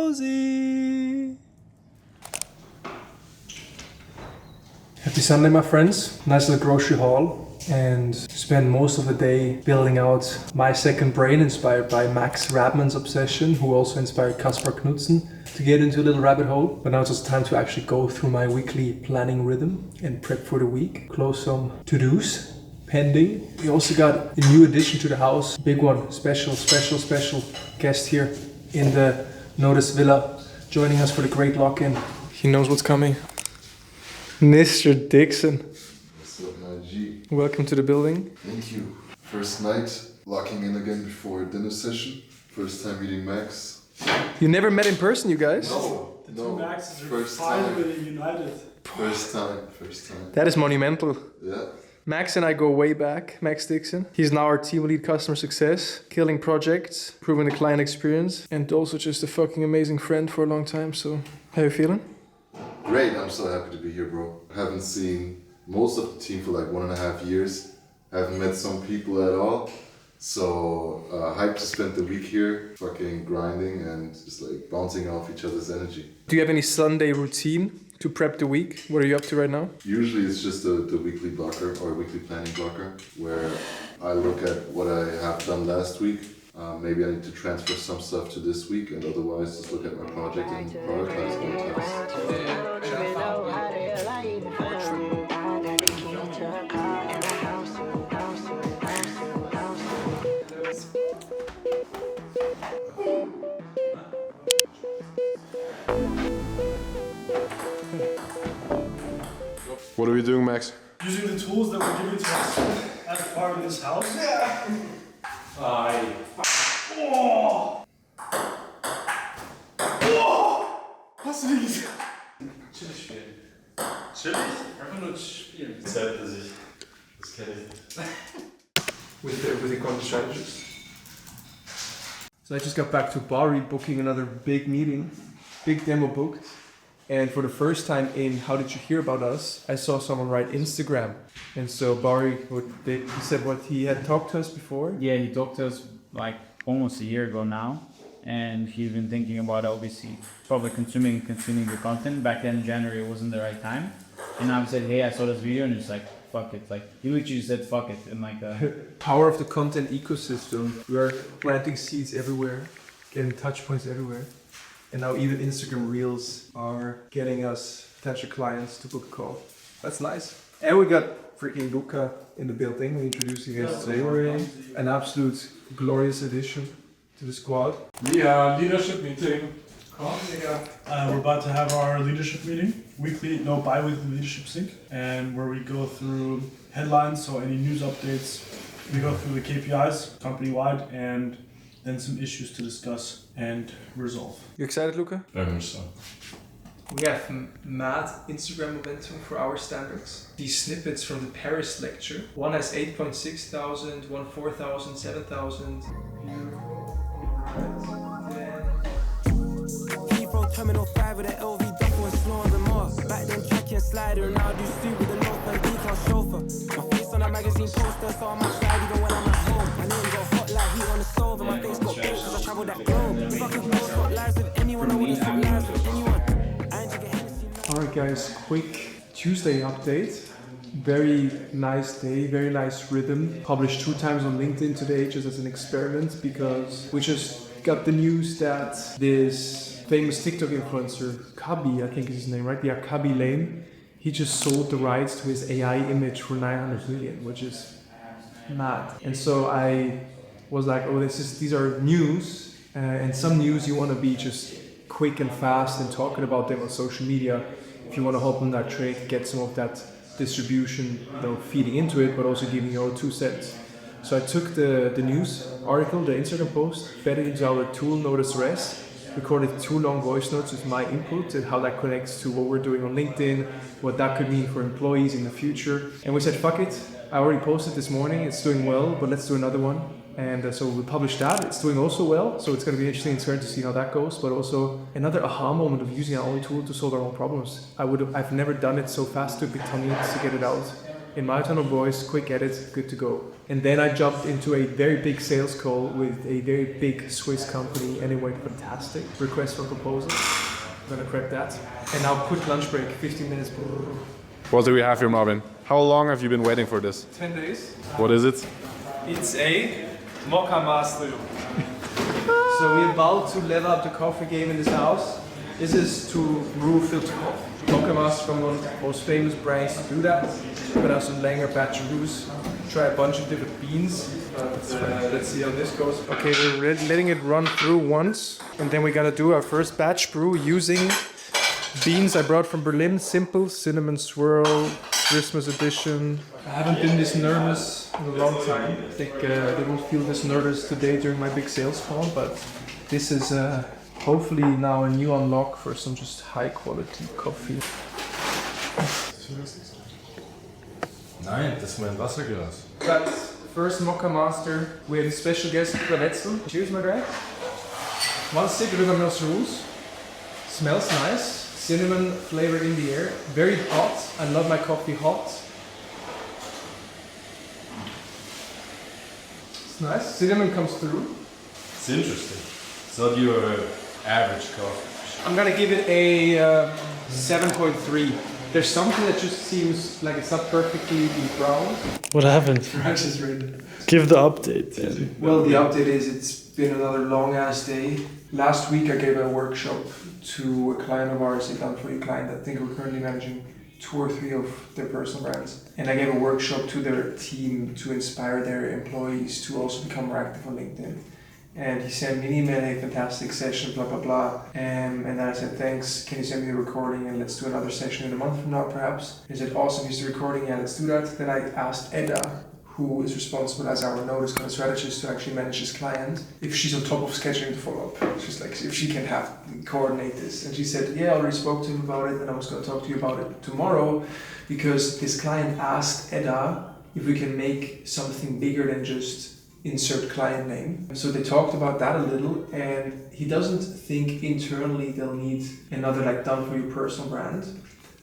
cozy. Happy Sunday, my friends. Nice little grocery haul. And spend most of the day building out my second brain, inspired by Max Radman's obsession, who also inspired Kaspar Knudsen to get into a little rabbit hole. But now it's just time to actually go through my weekly planning rhythm and prep for the week. Close some to-dos pending. We also got a new addition to the house. Big one, special guest here in the Notus Villa, joining us for the great lock-in. He knows what's coming. Mr. Dixon. What's up, my G? Welcome to the building. Thank you. First night, locking in again before dinner session. First time meeting Max. You never met in person, you guys? No. The two Maxes are First finally time. united. First time. That is monumental. Yeah. Max and I go way back, Max Dixon. He's now our team lead customer success, killing projects, improving the client experience, and also just a fucking amazing friend for a long time. So, how you feeling? Great, I'm so happy to be here, bro. Haven't seen most of the team for like 1.5 years. Haven't met some people at all. So, hyped to spend the week here, fucking grinding and just like bouncing off each other's energy. Do you have any Sunday routine to prep the week? What are you up to right now? Usually it's just the weekly blocker or weekly planning blocker where I look at what I have done last week. Maybe I need to transfer some stuff to this week, and otherwise just look at my project and prioritize my tasks. What are we doing, Max? Using the tools that were given to us as part of this house. Yeah. Oh! Hast du die gesehen? Chillig spielen. Chillig? Einfach nur spielen. Zelten sich. Das kenne ich nicht. With the content strategist. So I just got back to Bari, booking another big meeting, big demo booked. And for the first time in How Did You Hear About Us, I saw someone write Instagram. And so Bari, he said what he had talked to us before. Yeah, he talked to us like almost a year ago now. And he's been thinking about obviously probably consuming the content. Back then in January, it wasn't the right time. And I said, hey, I saw this video, and it's like, fuck it. Like, he literally said, fuck it. And like, Power of the content ecosystem. We are planting seeds everywhere, getting touch points everywhere. And now even Instagram Reels are getting us potential clients to book a call. That's nice. And we got freaking Luca in the building. We introduced you guys today. An absolute glorious addition to the squad. Yeah, leadership meeting. We're about to have our leadership meeting, bi-weekly leadership sync, and where we go through headlines, so any news updates. We go through the KPIs company-wide, and then some issues to discuss and resolve. You excited, Luca? Very much so. We have mad Instagram momentum for our standards. These snippets from the Paris lecture. One has 8.6 thousand, one 4,000, 7,000. Terminal 5 with an LV duffel and snore and more. Back then tracking slider, now I do suit with a loaf and decal chauffeur. My face on a magazine poster, so I'm outside even when I'm at home. My name got hot like heat on the stove, and my face got baked cause I travel that globe. If I could post up lives with anyone, I wouldn't swap lives with anyone. I ain't drinking Hennessy. Alright guys, quick Tuesday update. Very nice day, very nice rhythm. Published 2 times on LinkedIn today just as an experiment because we just got the news that this famous TikTok influencer, Kabi, I think is his name, right? Yeah, Kabi Lane. He just sold the rights to his AI image for 900 million, which is mad. And so I was like, oh, these are news, and some news you want to be just quick and fast and talking about them on social media. If you want to hop on that trade, get some of that distribution, feeding into it, but also giving your own 2 cents. So I took the news article, the Instagram post, fed it into our tool, Notus Res, recorded 2 long voice notes with my input and how that connects to what we're doing on LinkedIn, what that could mean for employees in the future. And we said, fuck it, I already posted this morning, it's doing well, but let's do another one. And so we published that, it's doing also well, so it's going to be interesting in turn to see how that goes, but also another aha moment of using our own tool to solve our own problems. I've never done it so fast, took me 10 minutes to get it out. In my tone of voice, quick edit, good to go. And then I jumped into a very big sales call with a very big Swiss company, and it went fantastic. Request for proposal. I'm gonna crack that. And now quick lunch break, 15 minutes. What do we have here, Marvin? How long have you been waiting for this? 10 days. What is it? It's a mocha master. So we're about to level up the coffee game in this house. This is to brew filter coffee. Mocha master from one of the most famous brands to do that. But also Langer batch brews. Try a bunch of different beans. Let's see how this goes. Okay, we're letting it run through once. And then we gotta do our first batch brew using beans I brought from Berlin. Simple cinnamon swirl, Christmas edition. I haven't been this nervous in a long time. I think I didn't feel this nervous today during my big sales call, but this is hopefully now a new unlock for some just high quality coffee. Nein, das ist mein Wasserglas. Got first Mocha Master with a special guest, Vanessa. Cheers, my guy. One stick of River Rules. Smells nice. Cinnamon flavor in the air. Very hot. I love my coffee hot. It's nice. Cinnamon comes through. It's interesting. It's not your average coffee. I'm gonna give it a 7.3. There's something that just seems like it's not perfectly brown. What happened? Ranch is written. Give the update. Well, the update is it's been another long ass day. Last week I gave a workshop to a client of ours, a done-for-you client. I think we're currently managing 2 or 3 of their personal brands. And I gave a workshop to their team to inspire their employees to also become more active on LinkedIn. And he sent me an email, a fantastic session, blah, blah, blah. And then I said, thanks, can you send me the recording and let's do another session in a month from now, perhaps? He said, awesome, here's the recording, yeah, let's do that. Then I asked Edda, who is responsible as our notus content strategist to actually manage this client, if she's on top of scheduling the follow-up. She's like, if she can coordinate this. And she said, yeah, I already spoke to him about it and I was going to talk to you about it tomorrow because this client asked Edda if we can make something bigger than just insert client name. So they talked about that a little, and he doesn't think internally they'll need another like done-for-you personal brand,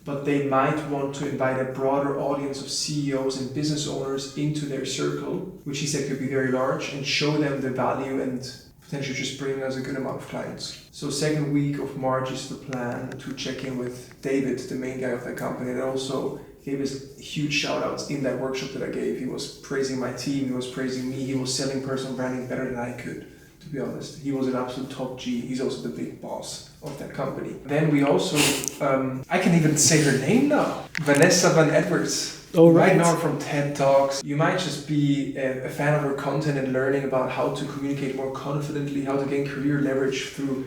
but they might want to invite a broader audience of CEOs and business owners into their circle, which he said could be very large, and show them the value and potentially just bring us a good amount of clients. So second week of March is the plan to check in with David, the main guy of that company, and also gave us huge shout outs in that workshop that I gave. He was praising my team, he was praising me, he was selling personal branding better than I could, to be honest. He was an absolute top G. He's also the big boss of that company. Then we also, I can even say her name now, Vanessa Van Edwards. Oh, right. Right now from TED Talks. You might just be a fan of her content and learning about how to communicate more confidently, how to gain career leverage through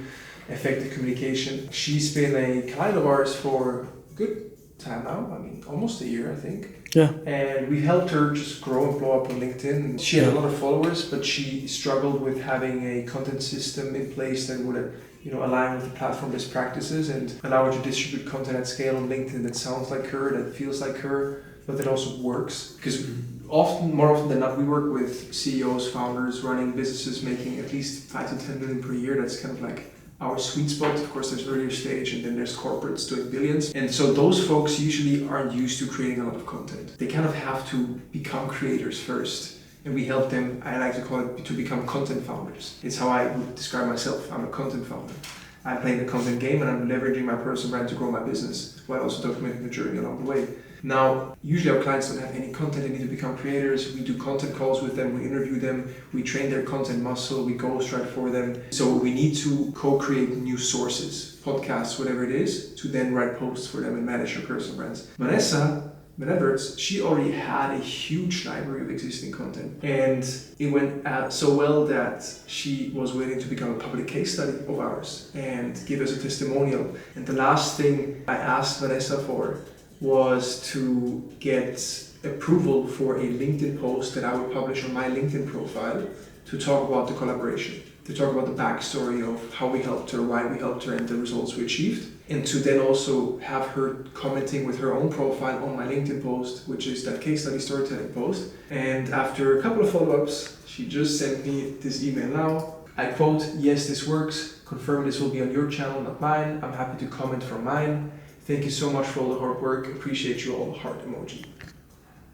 effective communication. She's been a client of ours for a good time now, I mean almost a year I think. Yeah. And we helped her just grow and blow up on LinkedIn. She had a lot of followers, but she struggled with having a content system in place that would align with the platform best practices and allow her to distribute content at scale on LinkedIn that sounds like her, that feels like her, but that also works. Because more often than not, we work with CEOs, founders, running businesses, making at least 5 to 10 million per year. That's kind of like our sweet spot. Of course, there's earlier stage and then there's corporates doing billions. And so those folks usually aren't used to creating a lot of content. They kind of have to become creators first. And we help them, I like to call it, to become content founders. It's how I would describe myself. I'm a content founder. I'm playing the content game and I'm leveraging my personal brand to grow my business while also documenting the journey along the way. Now, usually our clients don't have any content, they need to become creators. We do content calls with them, we interview them, we train their content muscle, we ghostwrite for them. So we need to co-create new sources, podcasts, whatever it is, to then write posts for them and manage their personal brands. Vanessa Van Edwards, she already had a huge library of existing content. And it went so well that she was willing to become a public case study of ours and give us a testimonial. And the last thing I asked Vanessa for was to get approval for a LinkedIn post that I would publish on my LinkedIn profile to talk about the collaboration, to talk about the backstory of how we helped her, why we helped her, and the results we achieved. And to then also have her commenting with her own profile on my LinkedIn post, which is that case study storytelling post. And after a couple of follow-ups, she just sent me this email now. I quote, "Yes, this works. Confirm this will be on your channel, not mine. I'm happy to comment from mine. Thank you so much for all the hard work. Appreciate you all." Heart emoji.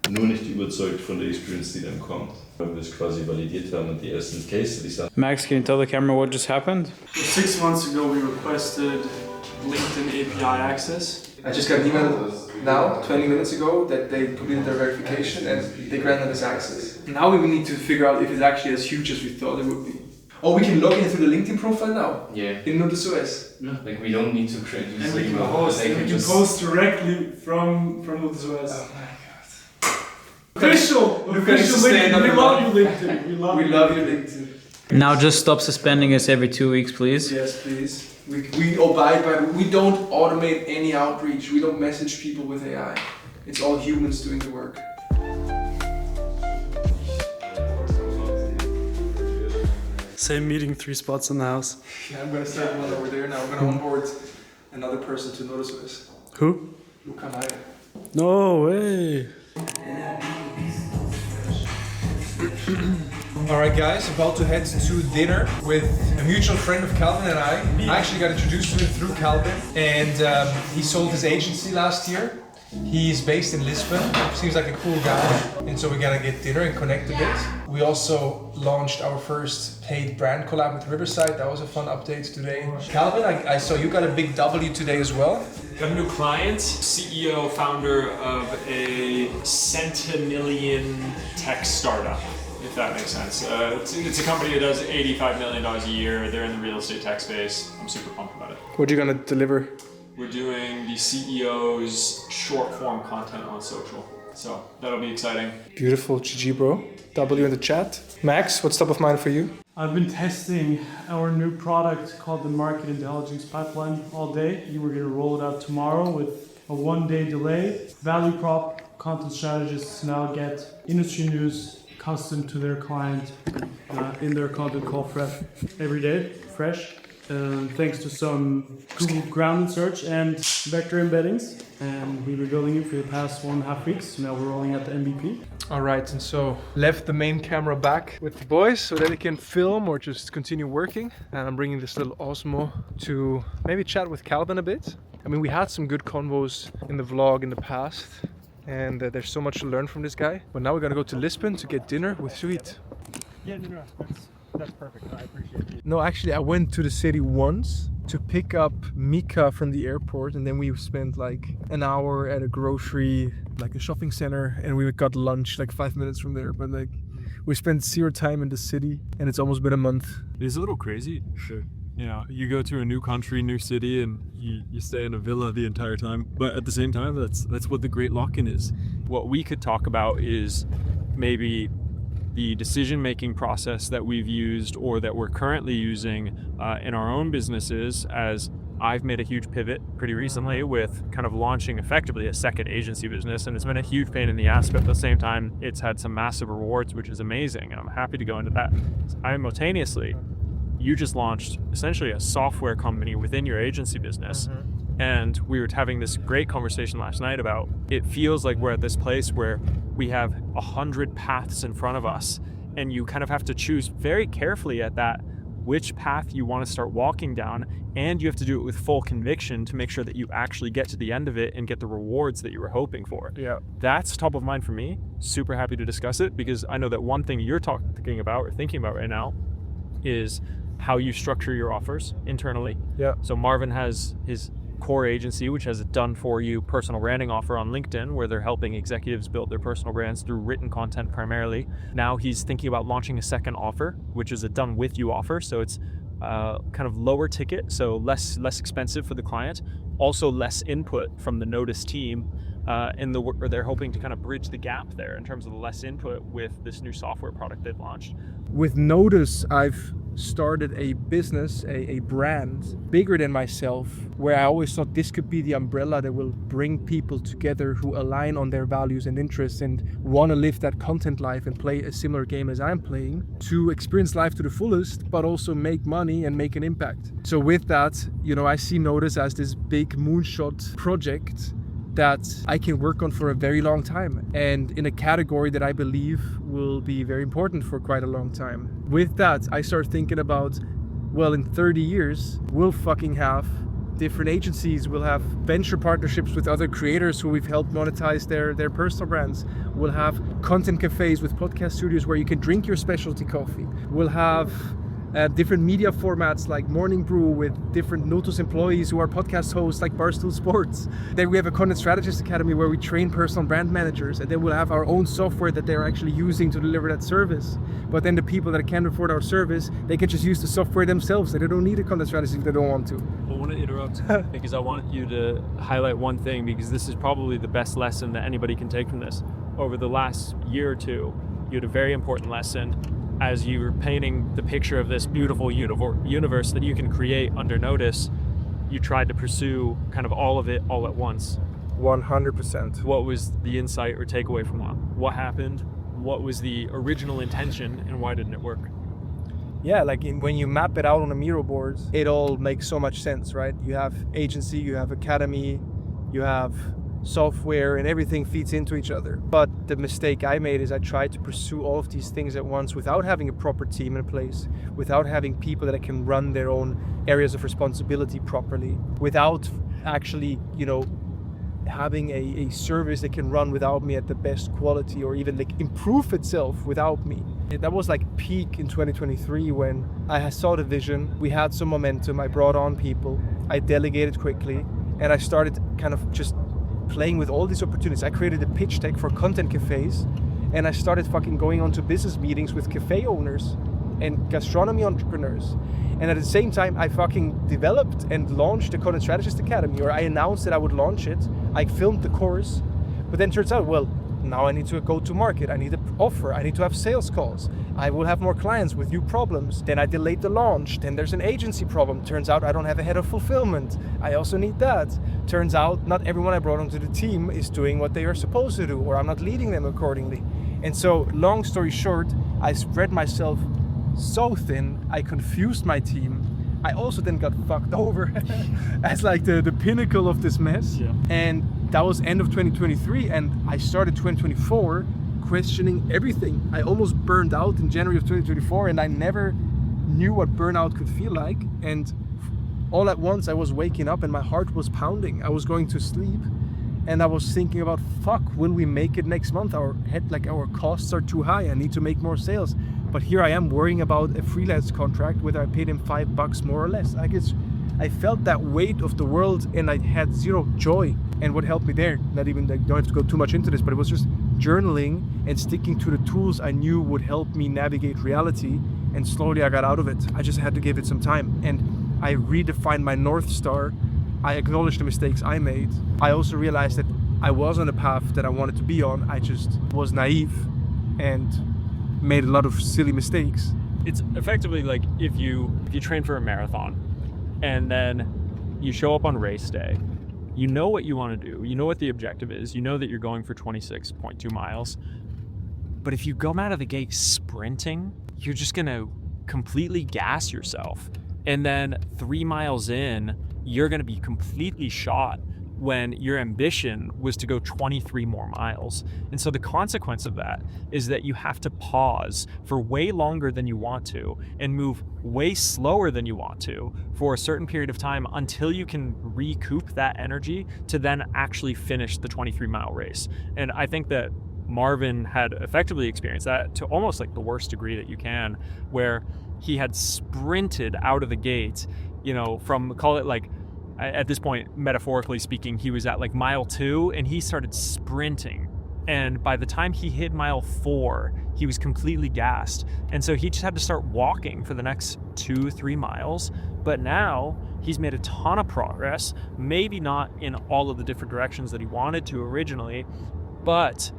nur nicht überzeugt von der Experience, die dann kommt. Weil wir es quasi validiert haben und die ersten Case Studies haben. Max, can you tell the camera what just happened? 6 months ago, we requested LinkedIn API access. I just got an email now, 20 minutes ago, that they completed their verification and they granted us access. Now we need to figure out if it's actually as huge as we thought it would be. Oh, we can log into the LinkedIn profile now? Yeah. In notus OS? No, like we don't need to create And we can post, directly from notus OS. Oh my Official LinkedIn. We love you, LinkedIn. We love you, LinkedIn. Now just stop suspending us every 2 weeks, please. Yes, please. We abide by, we don't automate any outreach. We don't message people with AI. It's all humans doing the work. Same meeting, 3 spots in the house. Yeah, I'm gonna start one over there now. I'm gonna onboard another person to notus OS. Who? Luca Maya. No way. Alright guys, about to head to dinner with a mutual friend of Calvin and I. I actually got introduced to him through Calvin, and he sold his agency last year. He's based in Lisbon, seems like a cool guy, and so we gotta get dinner and connect a bit. We also launched our first paid brand collab with Riverside. That was a fun update today. Calvin, I saw you got a big W today as well. Got a new client, CEO, founder of a centimillion tech startup, if that makes sense. It's a company that does $85 million a year. They're in the real estate tech space. I'm super pumped about it. What are you gonna deliver? We're doing the CEO's short form content on social. So that'll be exciting. Beautiful, GG bro. W in the chat. Max, what's top of mind for you? I've been testing our new product called the Market Intelligence Pipeline all day. We're going to roll it out tomorrow with a 1-day delay. Value prop content strategists now get industry news custom to their client in their content call every day, fresh. Thanks to some Google grounded search and vector embeddings. And we've been building it for the past 1.5 weeks. So now we're rolling out the MVP. All right, and so left the main camera back with the boys so that they can film or just continue working. And I'm bringing this little Osmo to maybe chat with Calvin a bit. I mean, we had some good convos in the vlog in the past, and there's so much to learn from this guy. But now we're gonna go to Lisbon to get dinner with Sweet. Yeah, no, that's perfect. I appreciate it. No, actually, I went to the city once to pick up Mika from the airport, and then we spent like an hour at a grocery, like a shopping center, and we got lunch like 5 minutes from there. But like, we spent 0 time in the city, and it's almost been a month. It's a little crazy. Sure. You know, you go to a new country, new city, and you stay in a villa the entire time. But at the same time, that's what the great lock-in is. What we could talk about is maybe the decision-making process that we've used or that we're currently using in our own businesses, as I've made a huge pivot pretty recently with kind of launching effectively a second agency business, and it's been a huge pain in the ass, but at the same time, it's had some massive rewards, which is amazing, and I'm happy to go into that. Simultaneously, you just launched essentially a software company within your agency business. And we were having this great conversation last night about, it feels like we're at this place where we have 100 paths in front of us, and you kind of have to choose very carefully at that which path you want to start walking down, and you have to do it with full conviction to make sure that you actually get to the end of it and get the rewards that you were hoping for. Yeah. That's top of mind for me. Super happy to discuss it, because I know that one thing you're thinking about or thinking about right now is how you structure your offers internally. Yeah. So Marvin has his core agency, which has a done for you personal branding offer on LinkedIn, where they're helping executives build their personal brands through written content primarily. Now he's thinking about launching a second offer, which is a done with you offer. So it's kind of lower ticket, so less expensive for the client, also less input from the notus team. And they're hoping to kind of bridge the gap there in terms of the less input with this new software product they've launched. With Notus, I've started a business, a brand bigger than myself, where I always thought this could be the umbrella that will bring people together who align on their values and interests and want to live that content life and play a similar game as I'm playing, to experience life to the fullest, but also make money and make an impact. So with that, you know, I see Notus as this big moonshot project that I can work on for a very long time, and in a category that I believe will be very important for quite a long time. With that, I start thinking about, well, in 30 years, we'll fucking have different agencies. We'll have venture partnerships with other creators who we've helped monetize their personal brands. We'll have content cafes with podcast studios where you can drink your specialty coffee. We'll have different media formats like Morning Brew with different Notus employees who are podcast hosts like Barstool Sports. Then we have a Content Strategist Academy where we train personal brand managers, and then we'll have our own software that they're actually using to deliver that service. But then the people that can't afford our service, they can just use the software themselves, and they don't need a content strategist if they don't want to. I want to interrupt because I want you to highlight one thing, because this is probably the best lesson that anybody can take from this. Over the last year or two, you had a very important lesson as you were painting the picture of this beautiful universe that you can create under notus. You tried to pursue kind of all of it all at once. 100%. What was the insight or takeaway from that? What happened? What was the original intention, and why didn't it work? Yeah, like when you map it out on a Miro board, it all makes so much sense, right? You have agency, you have academy, you have software, and everything feeds into each other. But the mistake I made is I tried to pursue all of these things at once without having a proper team in place, without having people that can run their own areas of responsibility properly, without actually, having a service that can run without me at the best quality, or even like improve itself without me. That was like peak in 2023 when I saw the vision, we had some momentum, I brought on people, I delegated quickly, and I started kind of just playing with all these opportunities. I created a pitch deck for content cafes, and I started fucking going on to business meetings with cafe owners and gastronomy entrepreneurs. And at the same time, I fucking developed and launched the Content Strategist Academy, or I announced that I would launch it. I filmed the course, but then turns out, well, now I need to go to market. I need an offer. I need to have sales calls. I will have more clients with new problems. Then I delayed the launch. Then there's an agency problem. Turns out I don't have a head of fulfillment. I also need that. Turns out not everyone I brought onto the team is doing what they are supposed to do, or I'm not leading them accordingly. And so, long story short, I spread myself so thin. I confused my team. I also then got fucked over as like the pinnacle of this mess. Yeah. And that was end of 2023, and I started 2024 questioning everything. I almost burned out in January of 2024, and I never knew what burnout could feel like. And all at once I was waking up and my heart was pounding. I was going to sleep and I was thinking about, fuck, will we make it next month? Our costs are too high. I need to make more sales. But here I am worrying about a freelance contract, whether I paid him $5 more or less. I felt that weight of the world, and I had zero joy. And what helped me there, not even, I don't have to go too much into this, but it was just journaling and sticking to the tools I knew would help me navigate reality. And slowly I got out of it. I just had to give it some time. And I redefined my North Star. I acknowledged the mistakes I made. I also realized that I was on a path that I wanted to be on. I just was naive and made a lot of silly mistakes. It's effectively like if you train for a marathon and then you show up on race day, you know what you want to do, you know what the objective is, you know that you're going for 26.2 miles, but if you go out of the gate sprinting, you're just going to completely gas yourself. And then 3 miles in, you're going to be completely shot when your ambition was to go 23 more miles. And so the consequence of that is that you have to pause for way longer than you want to and move way slower than you want to for a certain period of time until you can recoup that energy to then actually finish the 23-mile race. And I think that Marvin had effectively experienced that to almost like the worst degree that you can, where he had sprinted out of the gate, from, call it like, at this point, metaphorically speaking, he was at like mile 2 and he started sprinting. And by the time he hit mile 4, he was completely gassed. And so he just had to start walking for the next 2-3 miles. But now he's made a ton of progress, maybe not in all of the different directions that he wanted to originally, but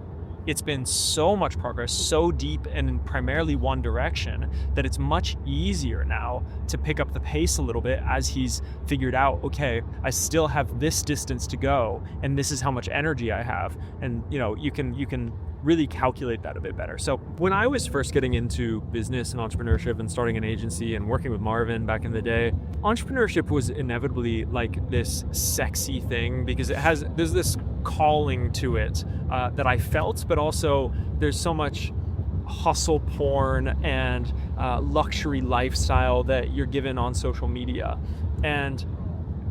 it's been so much progress, so deep and in primarily one direction, that it's much easier now to pick up the pace a little bit as he's figured out, okay, I still have this distance to go and this is how much energy I have. And you can really calculate that a bit better. So when I was first getting into business and entrepreneurship and starting an agency and working with Marvin back in the day, entrepreneurship was inevitably like this sexy thing because there's this calling to it that I felt, but also there's so much hustle porn and luxury lifestyle that you're given on social media. And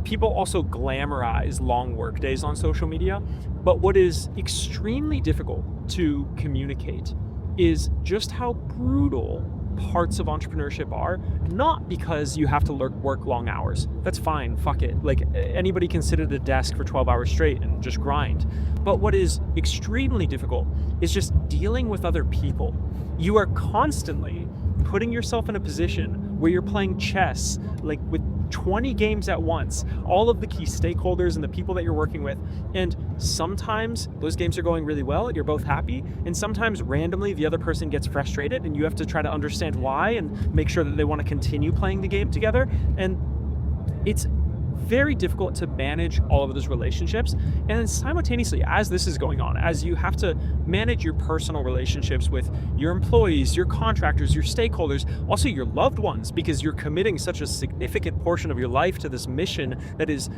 people also glamorize long work days on social media, but what is extremely difficult to communicate is just how brutal parts of entrepreneurship are, not because you have to work long hours. That's fine, fuck it. Like, anybody can sit at a desk for 12 hours straight and just grind. But what is extremely difficult is just dealing with other people. You are constantly putting yourself in a position where you're playing chess, like with 20 games at once, all of the key stakeholders and the people that you're working with. And sometimes those games are going really well and you're both happy. And sometimes randomly the other person gets frustrated and you have to try to understand why and make sure that they want to continue playing the game together. And it's very difficult to manage all of those relationships. And then simultaneously, as this is going on, as you have to manage your personal relationships with your employees, your contractors, your stakeholders, also your loved ones, because you're committing such a significant portion of your life to this mission that is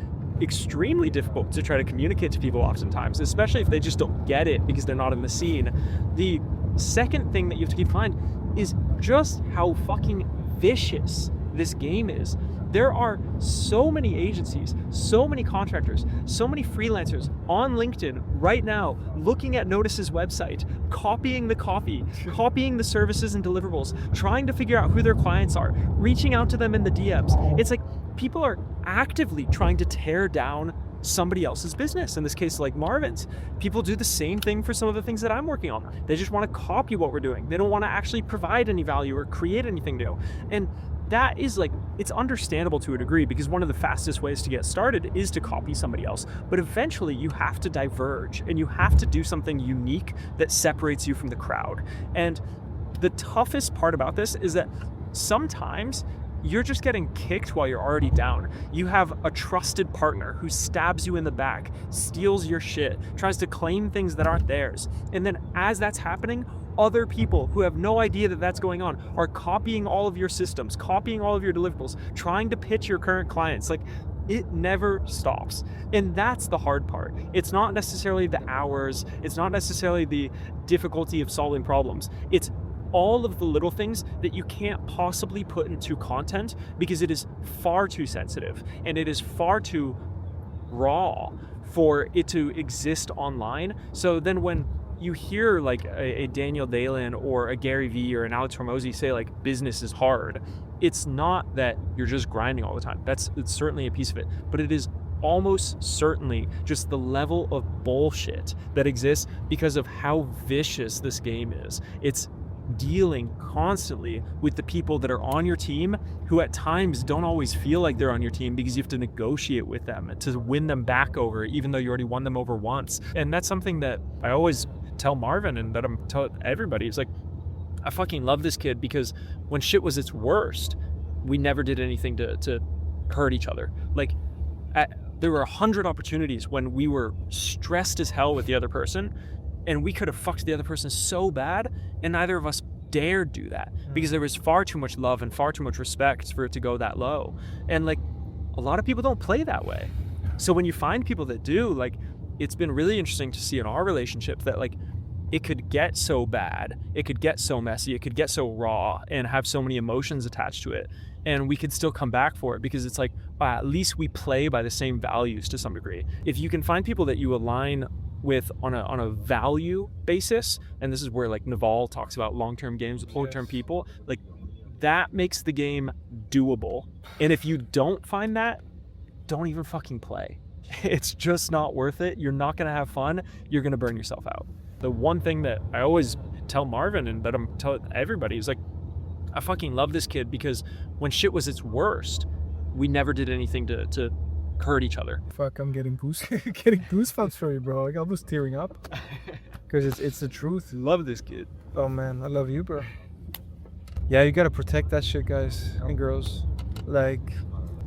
extremely difficult to try to communicate to people oftentimes, especially if they just don't get it because they're not in the scene. The second thing that you have to keep in mind is just how fucking vicious this game is. There are so many agencies, so many contractors, so many freelancers on LinkedIn right now looking at Notus's website, copying the copy, copying the services and deliverables, trying to figure out who their clients are, reaching out to them in the DMs. It's like people are actively trying to tear down somebody else's business. In this case, like Marvin's. People do the same thing for some of the things that I'm working on. They just want to copy what we're doing. They don't want to actually provide any value or create anything new. And that is like, it's understandable to a degree because one of the fastest ways to get started is to copy somebody else. But eventually you have to diverge and you have to do something unique that separates you from the crowd. And the toughest part about this is that sometimes you're just getting kicked while you're already down. You have a trusted partner who stabs you in the back, steals your shit, tries to claim things that aren't theirs. And then as that's happening, other people who have no idea that that's going on are copying all of your systems, copying all of your deliverables, trying to pitch your current clients. Like, it never stops. And that's the hard part. It's not necessarily the hours. It's not necessarily the difficulty of solving problems. It's all of the little things that you can't possibly put into content because it is far too sensitive and it is far too raw for it to exist online. So then when you hear like a Daniel Dalen or a Gary Vee or an Alex Hormozi say like business is hard, it's not that you're just grinding all the time. It's certainly a piece of it, but it is almost certainly just the level of bullshit that exists because of how vicious this game is. It's dealing constantly with the people that are on your team who at times don't always feel like they're on your team because you have to negotiate with them to win them back over, even though you already won them over once. And that's something that I always tell Marvin and that I'm telling everybody. It's like, I fucking love this kid because when shit was its worst, we never did anything to hurt each other. Like, there were 100 opportunities when we were stressed as hell with the other person and we could have fucked the other person so bad, and neither of us dared do that because there was far too much love and far too much respect for it to go that low. And like, a lot of people don't play that way. So when you find people that do, like, it's been really interesting to see in our relationship that like it could get so bad, it could get so messy, it could get so raw and have so many emotions attached to it, and we could still come back for it because it's like, at least we play by the same values to some degree. If you can find people that you align with on a value basis, and this is where like Naval talks about long-term games with long-term people, like that makes the game doable. And if you don't find that, don't even fucking play. It's just not worth it. You're not gonna have fun. You're gonna burn yourself out. The one thing that I always tell Marvin and that I'm telling everybody is like, I fucking love this kid because when shit was its worst, we never did anything to hurt each other. Fuck, I'm getting goosebumps for you, bro. Like, I was tearing up because it's the truth. Love this kid. Oh man, I love you, bro. Yeah, you gotta protect that shit, guys and girls. Like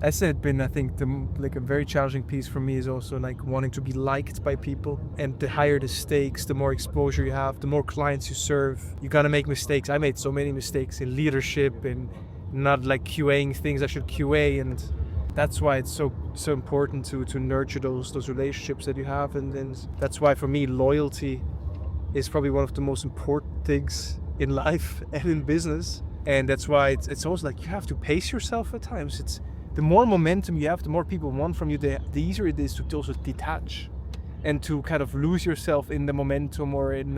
I said, I think a very challenging piece for me is also like wanting to be liked by people. And the higher the stakes, the more exposure you have, the more clients you serve. You gotta make mistakes. I made so many mistakes in leadership and not like QAing things I should QA, and that's why it's so important to nurture those relationships that you have. And that's why for me loyalty is probably one of the most important things in life and in business. And that's why it's always like you have to pace yourself at times. It's the more momentum you have, the more people want from you, the easier it is to also detach and to kind of lose yourself in the momentum or in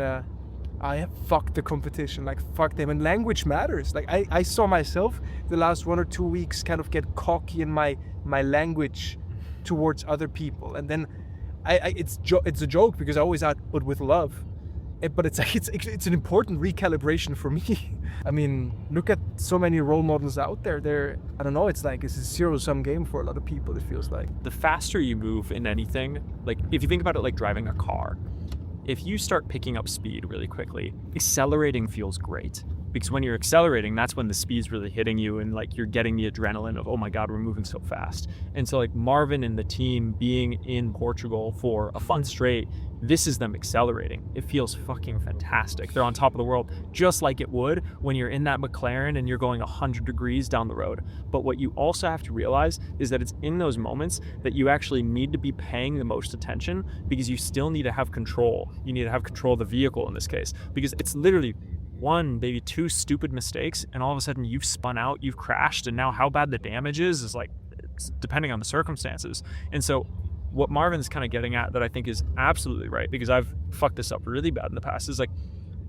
fuck the competition, like fuck them. And language matters. Like I saw myself the last 1 or 2 weeks kind of get cocky in my language towards other people, and then it's a joke because I always output with love, but it's like it's an important recalibration for me. I mean, look at so many role models out there. I don't know, it's like it's a zero-sum game for a lot of people, it feels like. The faster you move in anything, like if you think about it like driving a car, if you start picking up speed really quickly, accelerating feels great. Because when you're accelerating, that's when the speed's really hitting you and like you're getting the adrenaline of, oh my God, we're moving so fast. And so like Marvin and the team being in Portugal for a fun straight, this is them accelerating. It feels fucking fantastic. They're on top of the world, just like it would when you're in that McLaren and you're going 100 degrees down the road. But what you also have to realize is that it's in those moments that you actually need to be paying the most attention, because you still need to have control. You need to have control of the vehicle in this case, because it's literally 1, maybe 2 stupid mistakes, and all of a sudden you've spun out, you've crashed, and now how bad the damage is like, it's depending on the circumstances. And so what Marvin's kind of getting at that I think is absolutely right, because I've fucked this up really bad in the past, is like,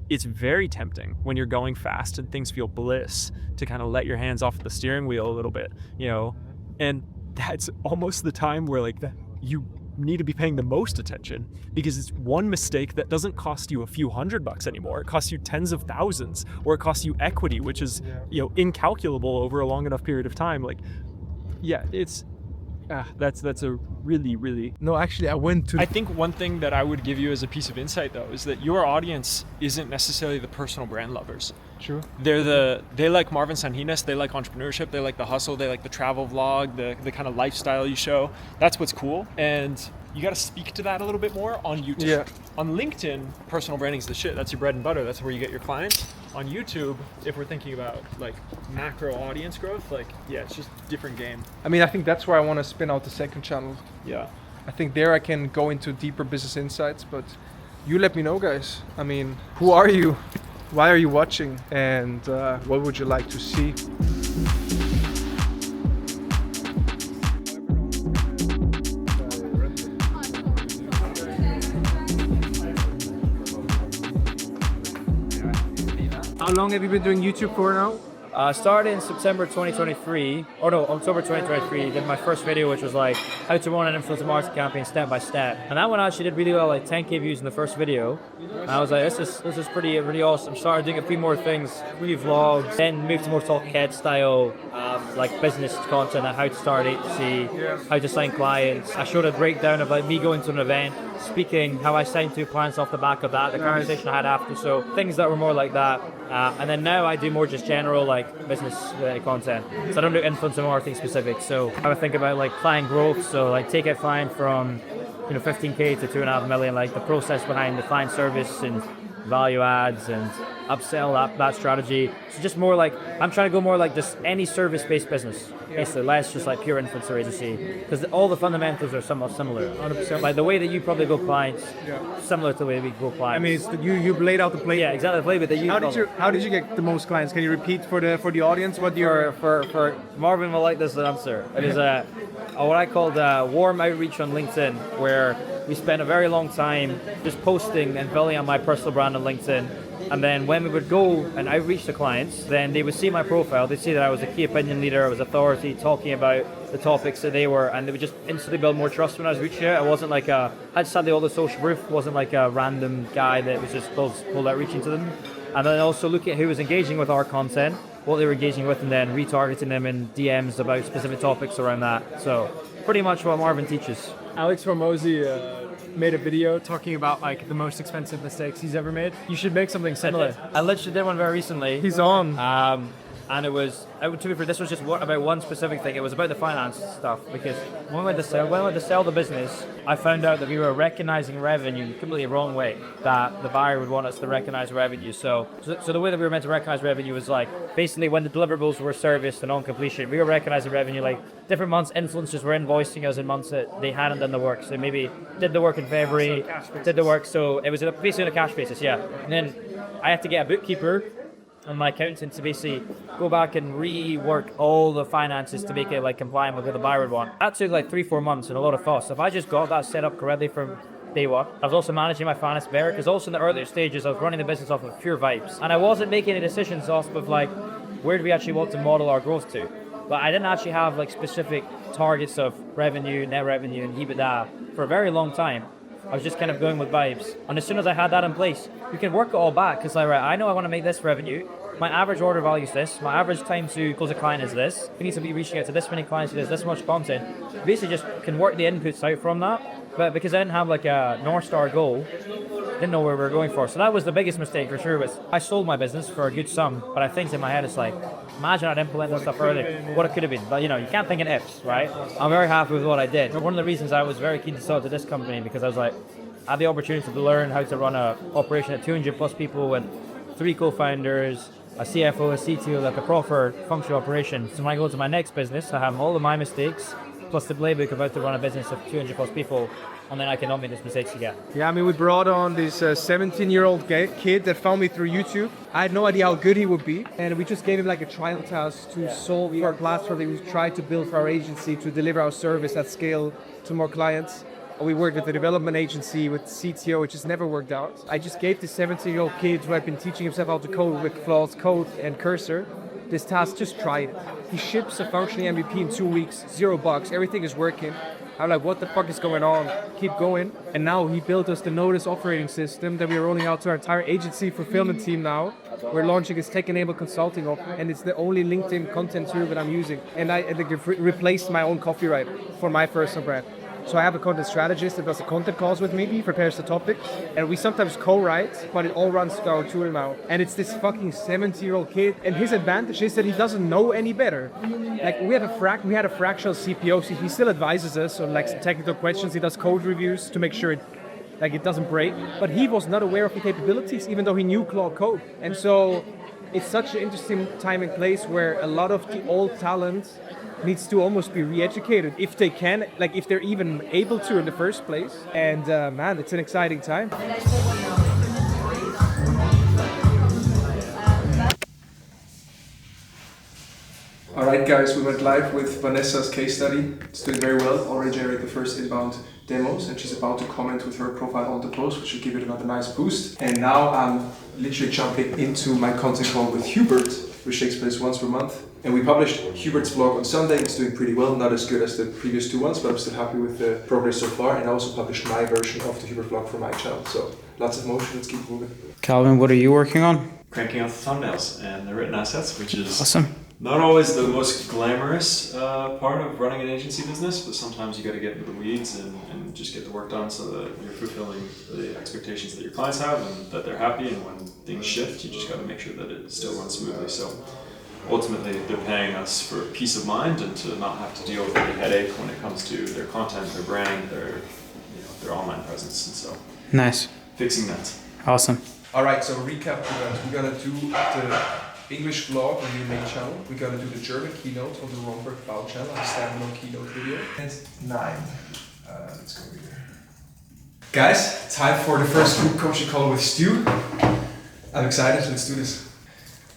it's very tempting when you're going fast and things feel bliss to kind of let your hands off the steering wheel a little bit, you know, and that's almost the time where like you need to be paying the most attention, because it's one mistake that doesn't cost you a few $100 anymore. It costs you tens of thousands, or it costs you equity, which is, you know, incalculable over a long enough period of time. Like, yeah, it's that's a really no, actually I think one thing that I would give you as a piece of insight though is that your audience isn't necessarily the personal brand lovers. True. They like Marvin Sanjines, they like entrepreneurship, they like the hustle, they like the travel vlog, the kind of lifestyle you show. That's what's cool, and you got to speak to that a little bit more on YouTube. Yeah. On LinkedIn, personal branding is the shit. That's your bread and butter. That's where you get your clients. On YouTube, if we're thinking about like macro audience growth, like, yeah, it's just a different game. I mean, I think that's where I want to spin out the second channel. Yeah. I think there I can go into deeper business insights, but you let me know, guys. I mean, who are you? Why are you watching? And what would you like to see? How long have you been doing YouTube for now? Started in September 2023, or no, October 2023, did my first video, which was like how to run an influencer marketing campaign step by step. And that one actually did really well, like 10K views in the first video. And I was like, this is pretty awesome. Started doing a few more things, 3 vlogs, then moved to more talk head style, like business content, how to start agency, how to sign clients. I showed a breakdown of like me going to an event, speaking, how I signed 2 clients off the back of that, the conversation I had after, so things that were more like that. And then now I do more just general like business content. So I don't do influencer marketing specific. So I would think about like client growth. So like take a client from 15K to 2.5 million, like the process behind the client service and value adds and upsell that strategy. So just more like, I'm trying to go more like just any service-based business. Basically, less just like pure influencer agency, because all the fundamentals are somewhat similar. 100%. Like the way that you probably go clients, similar to the way we go clients. I mean, it's you've laid out the play. Yeah, exactly the playbook that you. How did you get the most clients? Can you repeat for the audience what you for Marvin will like this answer. It is what I call warm outreach on LinkedIn, where we spent a very long time just posting and building on my personal brand on LinkedIn. And then when we would go and outreach to clients, then they would see my profile, they'd see that I was a key opinion leader, I was authority, talking about the topics that they were, and they would just instantly build more trust when I was reaching out. I wasn't like I just had all the social proof, wasn't like a random guy that was just cold outreaching to them. And then also looking at who was engaging with our content, what they were engaging with, and then retargeting them in DMs about specific topics around that. So pretty much what Marvin teaches. Alex Formosi made a video talking about like the most expensive mistakes he's ever made. You should make something similar. I literally did one very recently. He's on. And it was, to be fair, this was just about one specific thing. It was about the finance stuff, because when we went to sell the business, I found out that we were recognizing revenue completely wrong way, that the buyer would want us to recognize revenue. So the way that we were meant to recognize revenue was like, basically when the deliverables were serviced and on completion, we were recognizing revenue like different months. Influencers were invoicing us in months that they hadn't done the work. So maybe did the work in February, did the work. So it was basically on a cash basis, yeah. And then I had to get a bookkeeper and my accountant to basically go back and rework all the finances to make it like compliant with what the buyer would want. That took like 3-4 months and a lot of thought. So if I just got that set up correctly from day one, I was also managing my finance better, because also in the earlier stages I was running the business off of pure vibes, and I wasn't making any decisions off of like where do we actually want to model our growth to. But I didn't actually have like specific targets of revenue, net revenue, and EBITDA for a very long time. I was just kind of going with vibes. And as soon as I had that in place, you can work it all back, because like, right, I know I want to make this revenue. My average order value is this. My average time to close a client is this. We need to be reaching out to this many clients, there's this much content. Basically just can work the inputs out from that. But because I didn't have like a North Star goal, didn't know where we were going for. So that was the biggest mistake for sure. Was I sold my business for a good sum, but I think in my head it's like, imagine I'd implemented that stuff earlier, what it could have been. But you know, you can't think in ifs, right? I'm very happy with what I did. One of the reasons I was very keen to sell to this company, because I was like, I had the opportunity to learn how to run an operation at 200 plus people with 3 co-founders, a CFO, a CTO, like a proper functional operation. So when I go to my next business, I have all of my mistakes, plus the playbook of how to run a business of 200 plus people, and then I cannot make those mistakes again. Yeah, I mean, we brought on this 17-year-old kid that found me through YouTube. I had no idea how good he would be, and we just gave him like a trial task to solve our platform that we tried to build for our agency to deliver our service at scale to more clients. We worked with the development agency, with CTO, which just never worked out. I just gave this 17-year-old kid who had been teaching himself how to code with Flaws Code and Cursor this task, just try it. He ships a functioning MVP in 2 weeks, $0, everything is working. I'm like, what the fuck is going on? Keep going. And now he built us the Notus operating system that we're rolling out to our entire agency fulfillment team now. We're launching this tech-enabled consulting offer, and it's the only LinkedIn content tool that I'm using. And I replaced my own copywriter for my personal brand. So I have a content strategist that does the content calls with me, he prepares the topic, and we sometimes co-write, but it all runs through our tool now. And it's this fucking 70-year-old kid, and his advantage is that he doesn't know any better. Like we had a fractional CPO, so he still advises us on like some technical questions. He does code reviews to make sure it doesn't break. But he was not aware of the capabilities, even though he knew Claude Code. And so it's such an interesting time and place where a lot of the old talent needs to almost be re-educated if they can, like if they're even able to in the first place. And man, it's an exciting time. Alright guys, we went live with Vanessa's case study. It's doing very well, already generated the first inbound demos, and she's about to comment with her profile on the post, which will give it another nice boost. And now I'm literally jumping into my content call with Hubert, which takes place once per month. And we published Hubert's vlog on Sunday. It's doing pretty well, not as good as the previous 2 ones, but I'm still happy with the progress so far. And I also published my version of the Hubert vlog for my channel. So lots of motion, let's keep moving. Calvin, what are you working on? Cranking out the thumbnails and the written assets, which is Awesome. not always the most glamorous part of running an agency business, but sometimes you got to get into the weeds and just get the work done so that you're fulfilling the expectations that your clients have and that they're happy. And when things shift, you just got to make sure that it still runs smoothly. So ultimately, they're paying us for peace of mind and to not have to deal with any headache when it comes to their content, their brand, their online presence, and so Nice. fixing that. Awesome. Alright, so recap to that. We're gonna do the English vlog on your main channel. We're gonna do the German keynote on the Romberg Bau channel, a standalone keynote video. And 9. Let's go here. Guys, time for the first group coaching call with Stu. I'm excited, let's do this.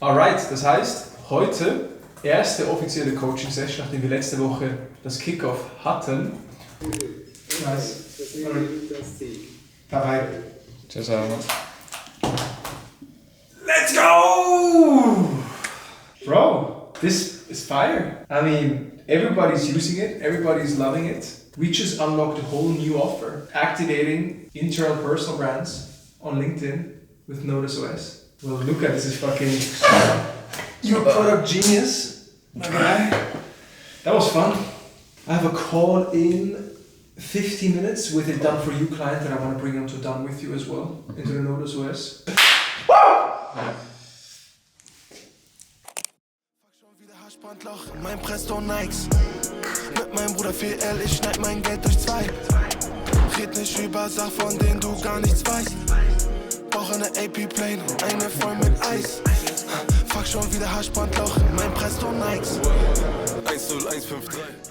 Alright, das heißt, heute erste offizielle Coaching-Session, nachdem wir letzte Woche das Kickoff hatten. Nice. Dabei. Let's go! Bro, this is fire. I mean, everybody's using it, everybody's loving it. We just unlocked a whole new offer. Activating internal personal brands on LinkedIn with Notus OS. Well, Luca, this is fucking... You're a product genius, my guy. That was fun. I have a call in 15 minutes with a done for you client that I want to bring onto done with you as well, into the Notus OS. Haschbandloch in meinem Presto Nikes. Mit meinem Bruder 4L, ich schneid mein Geld durch 2. Red nicht über Sachen, von denen du gar nichts weißt. Brauch eine AP-Plane, eine voll mit Eis. Fuck schon wieder Haschbandloch in meinem Presto Nikes. 1015